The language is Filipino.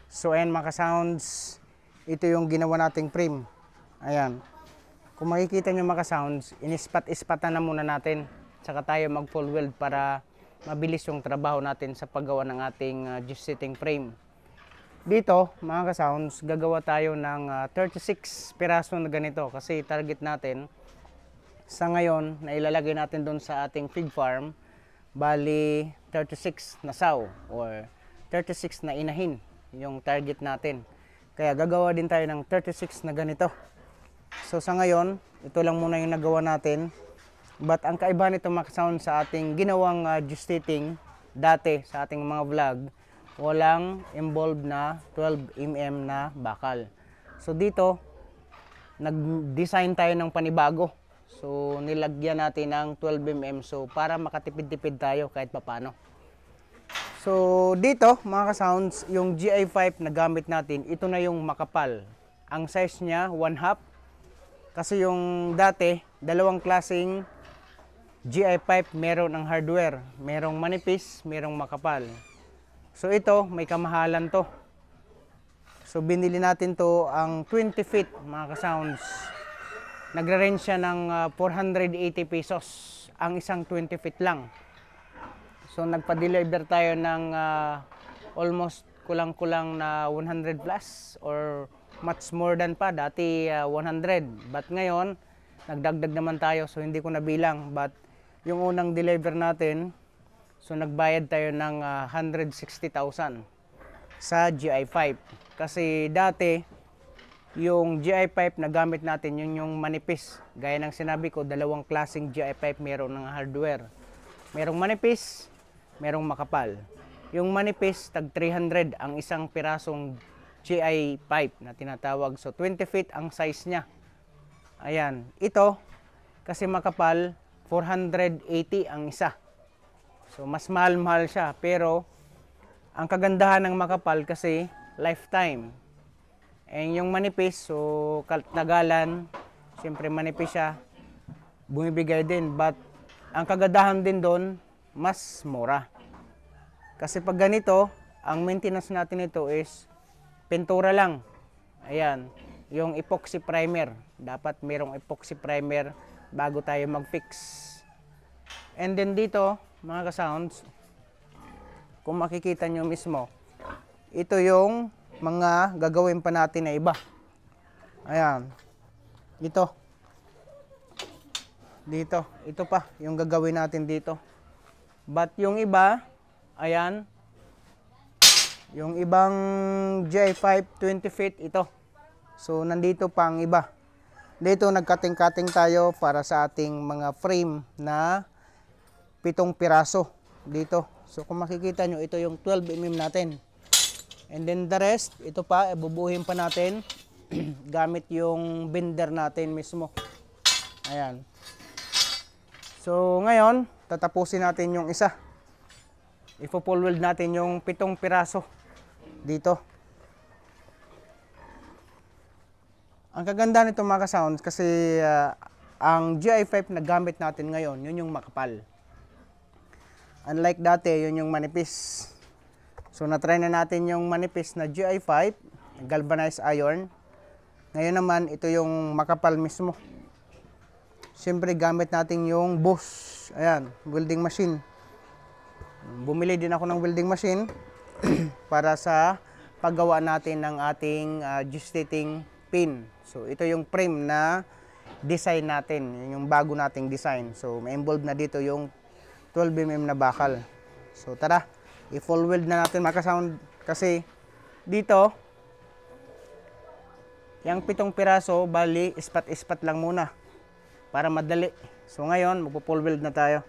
So ayan mga ka-sounds, ito yung ginawa nating frame. Ayan. Kung makikita nyo mga ka-sounds, inispat-ispatan na muna natin. Saka tayo mag full weld para mabilis yung trabaho natin sa paggawa ng ating just sitting frame. Dito mga ka-sounds, gagawa tayo ng 36 piraso na ganito kasi target natin sa ngayon na ilalagay natin doon sa ating pig farm, bali 36 na saw or 36 na inahin yung target natin. Kaya gagawa din tayo ng 36 na ganito. So sa ngayon, ito lang muna yung nagawa natin. But ang kaiba nito mga ka-sound sa ating ginawang justating dati sa ating mga vlog, walang involved na 12mm na bakal. So dito, nag-design tayo ng panibago. So nilagyan natin ng 12mm so para makatipid-tipid tayo kahit papano. So dito mga ka-sounds, yung GI5 na gamit natin, ito na yung makapal. Ang size niya 1/2. Kasi yung dati, dalawang klaseng GI pipe, meron ng hardware. Merong manipis, merong makapal. So ito, may kamahalan to. So binili natin to ang 20 feet mga ka-sounds. Nagre-range siya ng 480 pesos ang isang 20 feet lang. So nagpa-deliver tayo ng almost kulang-kulang na 100 plus or much more than pa, dati 100. But ngayon, nagdagdag naman tayo so hindi ko nabilang. But yung unang deliver natin, so nagbayad tayo ng 160,000 sa GI5. Kasi dati, yung GI pipe na gamit natin, yun yung manipis. Gaya ng sinabi ko, dalawang klaseng GI pipe meron ng hardware. Merong manipis, merong makapal. Yung manipis, tag 300 ang isang pirasong GI pipe na tinatawag. So 20 feet ang size niya. Ayan. Ito, kasi makapal, 480 ang isa. So mas mahal-mahal siya. Pero, ang kagandahan ng makapal kasi lifetime. And yung manipis, so kaltagalan, siyempre manipis siya, bumibigay din. But, ang kagandahan din doon, mas mura. Kasi pag ganito, ang maintenance natin ito is pintura lang. Ayan, yung epoxy primer. Dapat merong epoxy primer bago tayo mag-fix. And then dito, mga ka-sounds, kung makikita nyo mismo, ito yung mga gagawin pa natin na iba. Ayan. Dito. Ito pa, yung gagawin natin dito. But yung iba, ayan, yung ibang GI5 20 feet ito. So nandito pa ang iba. Dito nagkating-kating tayo para sa ating mga frame na 7 piraso dito. So kung makikita nyo, ito yung 12mm natin. And then the rest, ito pa, bubuhin pa natin gamit yung bender natin mismo. Ayan. So ngayon, tatapusin natin yung isa. Ipo-full weld natin yung 7 piraso dito. Ang kaganda nito mga ka-sounds kasi ang GI5 na gamit natin ngayon, yun yung makapal. Unlike dati, yun yung manipis. So na-try na natin yung manipis na GI5, galvanized iron. Ngayon naman, ito yung makapal mismo. Siyempre gamit natin yung Bosch, ayan, welding machine. Bumili din ako ng welding machine para sa paggawa natin ng ating justating pin. So ito yung frame na design natin, yung bago nating design. So may involved na dito yung 12mm na bakal. So tara, i-full weld na natin mga ka-sound kasi dito yung 7 piraso, bali ispat-ispat lang muna para madali. So ngayon, magpo-full weld na tayo.